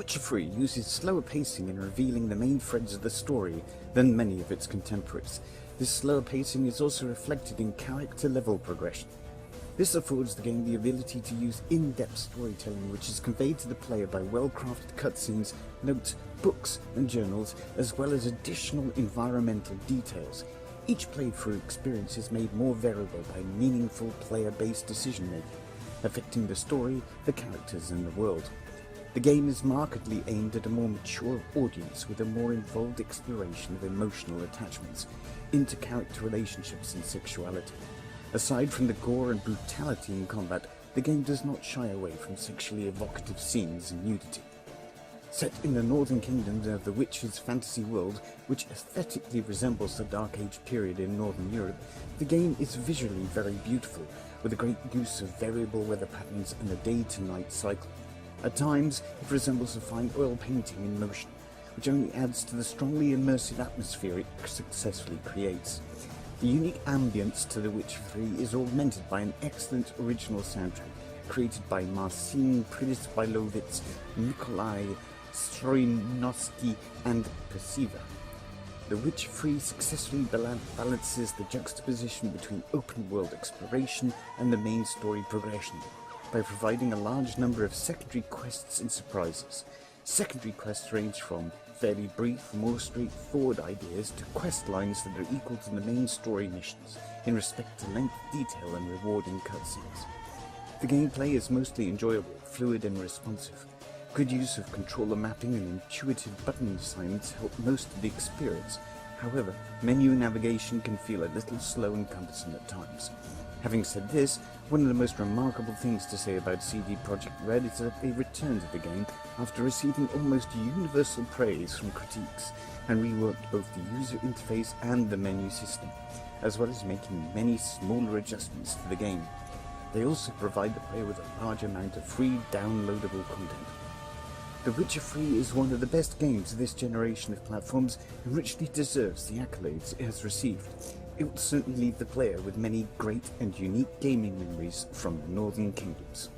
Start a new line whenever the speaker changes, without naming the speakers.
Witcher 3 uses slower pacing in revealing the main threads of the story than many of its contemporaries. This slower pacing is also reflected in character level progression. This affords the game the ability to use in-depth storytelling, which is conveyed to the player by well-crafted cutscenes, notes, books and journals, as well as additional environmental details. Each playthrough experience is made more variable by meaningful player-based decision-making, affecting the story, the characters and the world. The game is markedly aimed at a more mature audience with a more involved exploration of emotional attachments, inter-character relationships and sexuality. Aside from the gore and brutality in combat, the game does not shy away from sexually evocative scenes and nudity. Set in the northern kingdoms of the Witcher's fantasy world, which aesthetically resembles the Dark Age period in northern Europe, the game is visually very beautiful, with a great use of variable weather patterns and a day-to-night cycle. At times, it resembles a fine oil painting in motion, which only adds to the strongly immersive atmosphere it successfully creates. The unique ambience to The Witcher 3 is augmented by an excellent original soundtrack created by Marcin Przybylowicz, Nikolai Stroinowski and Persiva. The Witcher 3 successfully balances the juxtaposition between open-world exploration and the main story progression by providing a large number of secondary quests and surprises. Secondary quests range from fairly brief, more straightforward ideas to quest lines that are equal to the main story missions in respect to length, detail and rewarding cutscenes. The gameplay is mostly enjoyable, fluid and responsive. Good use of controller mapping and intuitive button assignments help most of the experience. However, menu navigation can feel a little slow and cumbersome at times. Having said this, one of the most remarkable things to say about CD Projekt Red is that they returned to the game after receiving almost universal praise from critiques and reworked both the user interface and the menu system, as well as making many smaller adjustments to the game. They also provide the player with a large amount of free downloadable content. The Witcher 3 is one of the best games of this generation of platforms and richly deserves the accolades it has received. It will certainly leave the player with many great and unique gaming memories from the Northern Kingdoms.